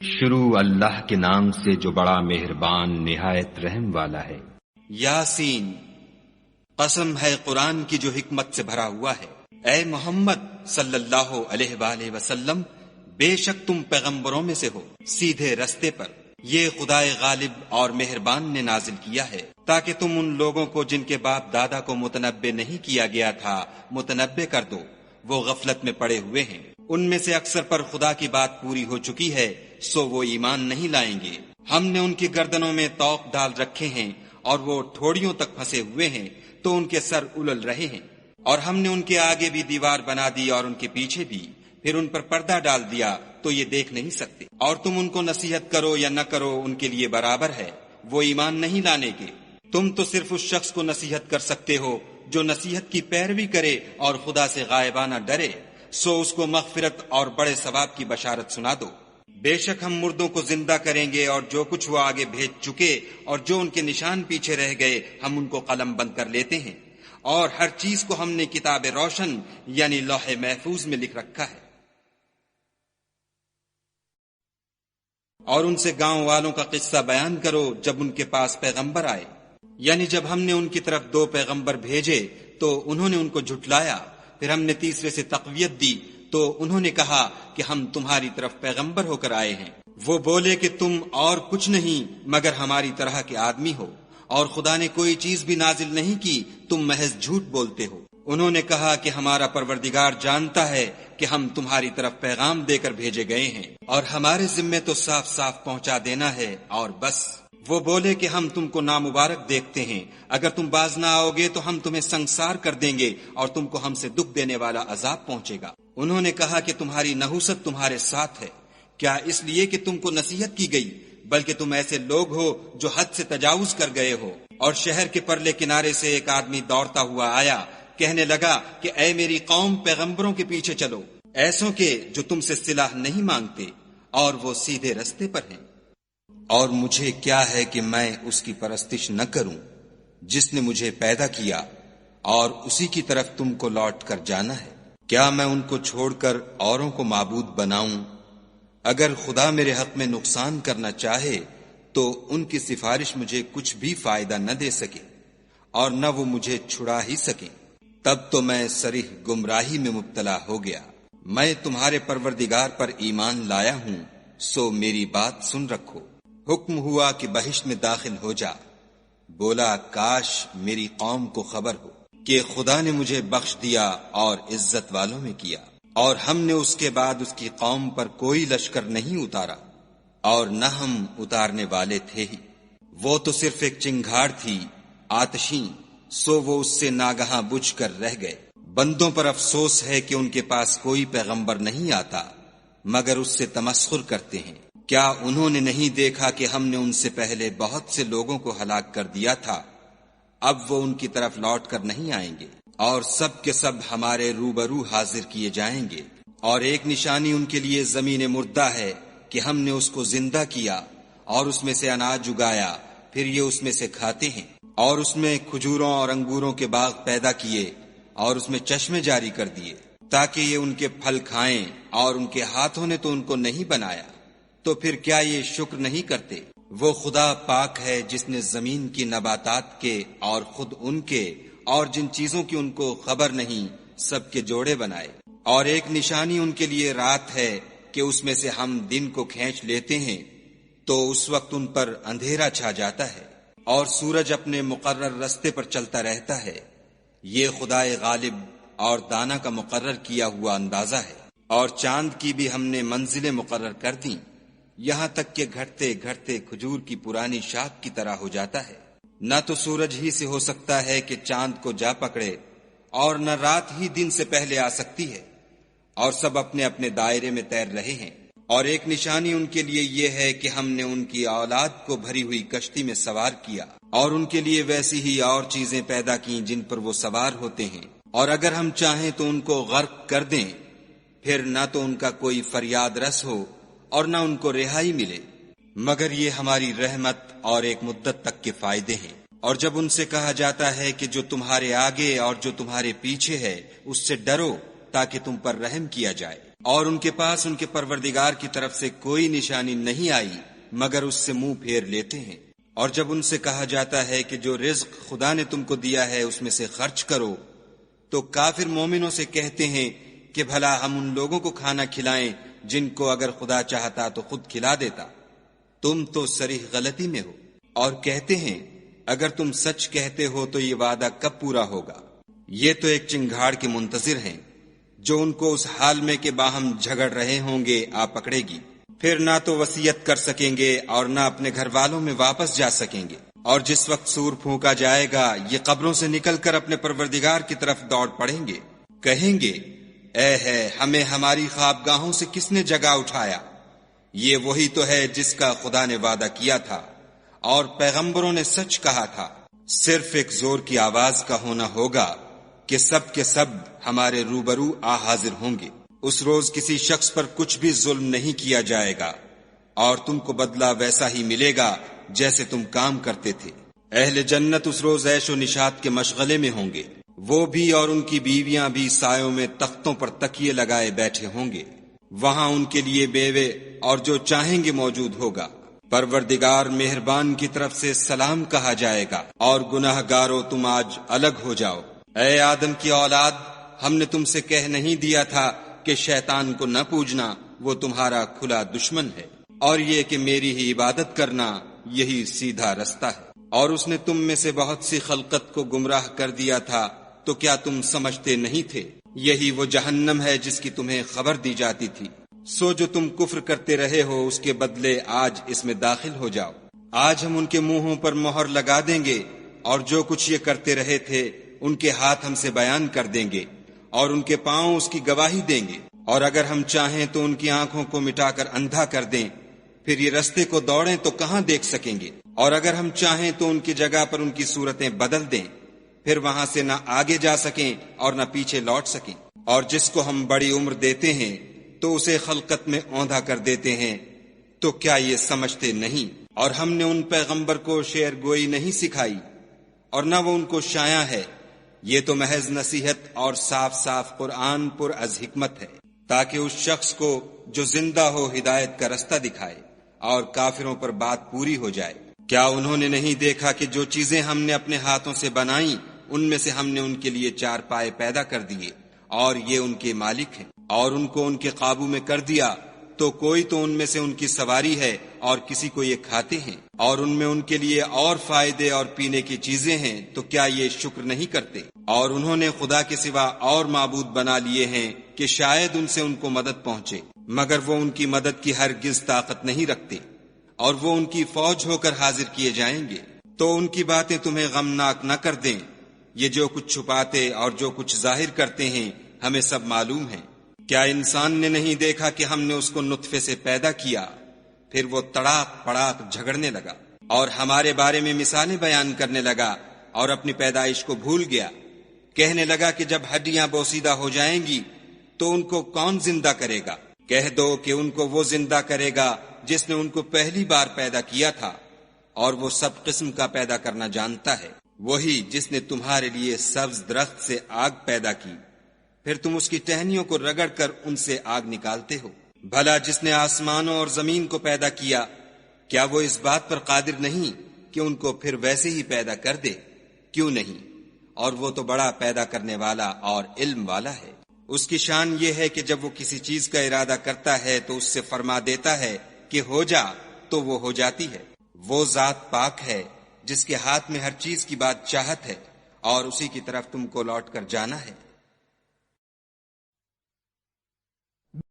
شروع اللہ کے نام سے جو بڑا مہربان نہایت رحم والا ہے۔ یاسین، قسم ہے قرآن کی جو حکمت سے بھرا ہوا ہے۔ اے محمد صلی اللہ علیہ وآلہ وسلم، بے شک تم پیغمبروں میں سے ہو، سیدھے رستے پر۔ یہ خدائے غالب اور مہربان نے نازل کیا ہے تاکہ تم ان لوگوں کو جن کے باپ دادا کو متنبع نہیں کیا گیا تھا متنبع کر دو، وہ غفلت میں پڑے ہوئے ہیں۔ ان میں سے اکثر پر خدا کی بات پوری ہو چکی ہے، سو وہ ایمان نہیں لائیں گے۔ ہم نے ان کی گردنوں میں طوق ڈال رکھے ہیں اور وہ ٹھوڑیوں تک پھنسے ہوئے ہیں تو ان کے سر الل رہے ہیں، اور ہم نے ان کے آگے بھی دیوار بنا دی اور ان کے پیچھے بھی، پھر ان پر پردہ ڈال دیا تو یہ دیکھ نہیں سکتے۔ اور تم ان کو نصیحت کرو یا نہ کرو ان کے لیے برابر ہے، وہ ایمان نہیں لانے کے۔ تم تو صرف اس شخص کو نصیحت کر سکتے ہو جو نصیحت کی پیروی کرے اور خدا سے غائبانہ ڈرے، سو اس کو مغفرت اور بڑے ثواب کی بشارت سنا دو۔ بے شک ہم مردوں کو زندہ کریں گے، اور جو کچھ وہ آگے بھیج چکے اور جو ان کے نشان پیچھے رہ گئے ہم ان کو قلم بند کر لیتے ہیں، اور ہر چیز کو ہم نے کتاب روشن یعنی لوح محفوظ میں لکھ رکھا ہے۔ اور ان سے گاؤں والوں کا قصہ بیان کرو جب ان کے پاس پیغمبر آئے، یعنی جب ہم نے ان کی طرف 2 پیغمبر بھیجے تو انہوں نے ان کو جھٹلایا، پھر ہم نے تیسرے سے تقویت دی تو انہوں نے کہا کہ ہم تمہاری طرف پیغمبر ہو کر آئے ہیں۔ وہ بولے کہ تم اور کچھ نہیں مگر ہماری طرح کے آدمی ہو، اور خدا نے کوئی چیز بھی نازل نہیں کی، تم محض جھوٹ بولتے ہو۔ انہوں نے کہا کہ ہمارا پروردگار جانتا ہے کہ ہم تمہاری طرف پیغام دے کر بھیجے گئے ہیں، اور ہمارے ذمے تو صاف صاف پہنچا دینا ہے اور بس۔ وہ بولے کہ ہم تم کو نامبارک دیکھتے ہیں، اگر تم باز نہ آؤ گے تو ہم تمہیں سنگسار کر دیں گے اور تم کو ہم سے دکھ دینے والا عذاب پہنچے گا۔ انہوں نے کہا کہ تمہاری نحوست تمہارے ساتھ ہے، کیا اس لیے کہ تم کو نصیحت کی گئی؟ بلکہ تم ایسے لوگ ہو جو حد سے تجاوز کر گئے ہو۔ اور شہر کے پرلے کنارے سے ایک آدمی دوڑتا ہوا آیا، کہنے لگا کہ اے میری قوم، پیغمبروں کے پیچھے چلو، ایسوں کے جو تم سے صلاح نہیں مانگتے اور وہ سیدھے رستے پر ہیں۔ اور مجھے کیا ہے کہ میں اس کی پرستش نہ کروں جس نے مجھے پیدا کیا، اور اسی کی طرف تم کو لوٹ کر جانا ہے۔ کیا میں ان کو چھوڑ کر اوروں کو معبود بناؤں؟ اگر خدا میرے حق میں نقصان کرنا چاہے تو ان کی سفارش مجھے کچھ بھی فائدہ نہ دے سکے، اور نہ وہ مجھے چھڑا ہی سکیں۔ تب تو میں صریح گمراہی میں مبتلا ہو گیا۔ میں تمہارے پروردگار پر ایمان لایا ہوں، سو میری بات سن رکھو۔ حکم ہوا کہ بہشت میں داخل ہو جا۔ بولا کاش میری قوم کو خبر ہو کہ خدا نے مجھے بخش دیا اور عزت والوں میں کیا، اور ہم نے اس کے بعد اس کی قوم پر کوئی لشکر نہیں اتارا، اور نہ ہم اتارنے والے تھے ہی۔ وہ تو صرف ایک چنگھاڑ تھی آتشیں، سو وہ اس سے ناگہاں بجھ کر رہ گئے۔ بندوں پر افسوس ہے کہ ان کے پاس کوئی پیغمبر نہیں آتا مگر اس سے تمسخر کرتے ہیں۔ کیا انہوں نے نہیں دیکھا کہ ہم نے ان سے پہلے بہت سے لوگوں کو ہلاک کر دیا تھا؟ اب وہ ان کی طرف لوٹ کر نہیں آئیں گے، اور سب کے سب ہمارے روبرو حاضر کیے جائیں گے۔ اور ایک نشانی ان کے لیے زمین مردہ ہے کہ ہم نے اس کو زندہ کیا اور اس میں سے اناج اگایا، پھر یہ اس میں سے کھاتے ہیں، اور اس میں کھجوروں اور انگوروں کے باغ پیدا کیے اور اس میں چشمے جاری کر دیے تاکہ یہ ان کے پھل کھائیں، اور ان کے ہاتھوں نے تو ان کو نہیں بنایا، تو پھر کیا یہ شکر نہیں کرتے؟ وہ خدا پاک ہے جس نے زمین کی نباتات کے اور خود ان کے اور جن چیزوں کی ان کو خبر نہیں سب کے جوڑے بنائے۔ اور ایک نشانی ان کے لیے رات ہے کہ اس میں سے ہم دن کو کھینچ لیتے ہیں تو اس وقت ان پر اندھیرا چھا جاتا ہے، اور سورج اپنے مقرر رستے پر چلتا رہتا ہے۔ یہ خدائے غالب اور دانا کا مقرر کیا ہوا اندازہ ہے۔ اور چاند کی بھی ہم نے منزلیں مقرر کر دیں، یہاں تک کہ گھٹتے گھٹتے کھجور کی پرانی شاخ کی طرح ہو جاتا ہے۔ نہ تو سورج ہی سے ہو سکتا ہے کہ چاند کو جا پکڑے، اور نہ رات ہی دن سے پہلے آ سکتی ہے، اور سب اپنے اپنے دائرے میں تیر رہے ہیں۔ اور ایک نشانی ان کے لیے یہ ہے کہ ہم نے ان کی اولاد کو بھری ہوئی کشتی میں سوار کیا، اور ان کے لیے ویسی ہی اور چیزیں پیدا کی جن پر وہ سوار ہوتے ہیں، اور اگر ہم چاہیں تو ان کو غرق کر دیں، پھر نہ تو ان کا کوئی فریاد رس ہو اور نہ ان کو رہائی ملے، مگر یہ ہماری رحمت اور ایک مدت تک کے فائدے ہیں۔ اور جب ان سے کہا جاتا ہے کہ جو تمہارے آگے اور جو تمہارے پیچھے ہے اس سے ڈرو، تاکہ تم پر رحم کیا جائے، اور ان کے پاس ان کے پروردگار کی طرف سے کوئی نشانی نہیں آئی مگر اس سے منہ پھیر لیتے ہیں۔ اور جب ان سے کہا جاتا ہے کہ جو رزق خدا نے تم کو دیا ہے اس میں سے خرچ کرو، تو کافر مومنوں سے کہتے ہیں کہ بھلا ہم ان لوگوں کو کھانا کھلائیں جن کو اگر خدا چاہتا تو خود کھلا دیتا، تم تو صریح غلطی میں ہو۔ اور کہتے ہیں اگر تم سچ کہتے ہو تو یہ وعدہ کب پورا ہوگا؟ یہ تو ایک چنگھاڑ کے منتظر ہیں جو ان کو اس حال میں کہ باہم جھگڑ رہے ہوں گے آ پکڑے گی، پھر نہ تو وصیت کر سکیں گے اور نہ اپنے گھر والوں میں واپس جا سکیں گے۔ اور جس وقت سور پھونکا جائے گا یہ قبروں سے نکل کر اپنے پروردگار کی طرف دوڑ پڑیں گے، کہیں گے اے ہے ہمیں ہماری خوابگاہوں سے کس نے جگا اٹھایا؟ یہ وہی تو ہے جس کا خدا نے وعدہ کیا تھا اور پیغمبروں نے سچ کہا تھا۔ صرف ایک زور کی آواز کا ہونا ہوگا کہ سب کے سب ہمارے روبرو آ حاضر ہوں گے۔ اس روز کسی شخص پر کچھ بھی ظلم نہیں کیا جائے گا اور تم کو بدلہ ویسا ہی ملے گا جیسے تم کام کرتے تھے۔ اہل جنت اس روز عیش و نشاط کے مشغلے میں ہوں گے، وہ بھی اور ان کی بیویاں بھی سایوں میں تختوں پر تکیے لگائے بیٹھے ہوں گے، وہاں ان کے لیے بیوے اور جو چاہیں گے موجود ہوگا۔ پروردگار مہربان کی طرف سے سلام کہا جائے گا، اور گناہ گارو تم آج الگ ہو جاؤ۔ اے آدم کی اولاد، ہم نے تم سے کہہ نہیں دیا تھا کہ شیطان کو نہ پوجنا، وہ تمہارا کھلا دشمن ہے، اور یہ کہ میری ہی عبادت کرنا یہی سیدھا رستہ ہے۔ اور اس نے تم میں سے بہت سی خلقت کو گمراہ کر دیا تھا، تو کیا تم سمجھتے نہیں تھے؟ یہی وہ جہنم ہے جس کی تمہیں خبر دی جاتی تھی۔ سو جو تم کفر کرتے رہے ہو اس کے بدلے آج اس میں داخل ہو جاؤ۔ آج ہم ان کے منہوں پر مہر لگا دیں گے، اور جو کچھ یہ کرتے رہے تھے ان کے ہاتھ ہم سے بیان کر دیں گے، اور ان کے پاؤں اس کی گواہی دیں گے۔ اور اگر ہم چاہیں تو ان کی آنکھوں کو مٹا کر اندھا کر دیں، پھر یہ رستے کو دوڑیں تو کہاں دیکھ سکیں گے؟ اور اگر ہم چاہیں تو ان کی جگہ پر ان کی صورتیں بدل دیں، پھر وہاں سے نہ آگے جا سکیں اور نہ پیچھے لوٹ سکیں۔ اور جس کو ہم بڑی عمر دیتے ہیں تو اسے خلقت میں اوندھا کر دیتے ہیں، تو کیا یہ سمجھتے نہیں؟ اور ہم نے ان پیغمبر کو شعر گوئی نہیں سکھائی اور نہ وہ ان کو شایع ہے، یہ تو محض نصیحت اور صاف صاف قرآن پر از حکمت ہے، تاکہ اس شخص کو جو زندہ ہو ہدایت کا رستہ دکھائے اور کافروں پر بات پوری ہو جائے۔ کیا انہوں نے نہیں دیکھا کہ جو چیزیں ہم نے اپنے ہاتھوں سے بنائیں ان میں سے ہم نے ان کے لیے چار پائے پیدا کر دیے، اور یہ ان کے مالک ہیں، اور ان کو ان کے قابو میں کر دیا، تو کوئی تو ان میں سے ان کی سواری ہے اور کسی کو یہ کھاتے ہیں، اور ان میں ان کے لیے اور فائدے اور پینے کی چیزیں ہیں، تو کیا یہ شکر نہیں کرتے؟ اور انہوں نے خدا کے سوا اور معبود بنا لیے ہیں کہ شاید ان سے ان کو مدد پہنچے، مگر وہ ان کی مدد کی ہرگز طاقت نہیں رکھتے، اور وہ ان کی فوج ہو کر حاضر کیے جائیں گے۔ تو ان کی باتیں تمہیں غمناک نہ کر دیں، یہ جو کچھ چھپاتے اور جو کچھ ظاہر کرتے ہیں ہمیں سب معلوم ہے۔ کیا انسان نے نہیں دیکھا کہ ہم نے اس کو نطفے سے پیدا کیا، پھر وہ تڑاک پڑاک جھگڑنے لگا اور ہمارے بارے میں مثالیں بیان کرنے لگا اور اپنی پیدائش کو بھول گیا، کہنے لگا کہ جب ہڈیاں بوسیدہ ہو جائیں گی تو ان کو کون زندہ کرے گا؟ کہہ دو کہ ان کو وہ زندہ کرے گا جس نے ان کو پہلی بار پیدا کیا تھا، اور وہ سب قسم کا پیدا کرنا جانتا ہے، وہی جس نے تمہارے لیے سبز درخت سے آگ پیدا کی، پھر تم اس کی ٹہنیوں کو رگڑ کر ان سے آگ نکالتے ہو۔ بھلا جس نے آسمانوں اور زمین کو پیدا کیا، کیا وہ اس بات پر قادر نہیں کہ ان کو پھر ویسے ہی پیدا کر دے؟ کیوں نہیں؟ اور وہ تو بڑا پیدا کرنے والا اور علم والا ہے۔ اس کی شان یہ ہے کہ جب وہ کسی چیز کا ارادہ کرتا ہے تو اس سے فرما دیتا ہے کہ ہو جا، تو وہ ہو جاتی ہے۔ وہ ذات پاک ہے جس کے ہاتھ میں ہر چیز کی بات چاہت ہے، اور اسی کی طرف تم کو لوٹ کر جانا ہے۔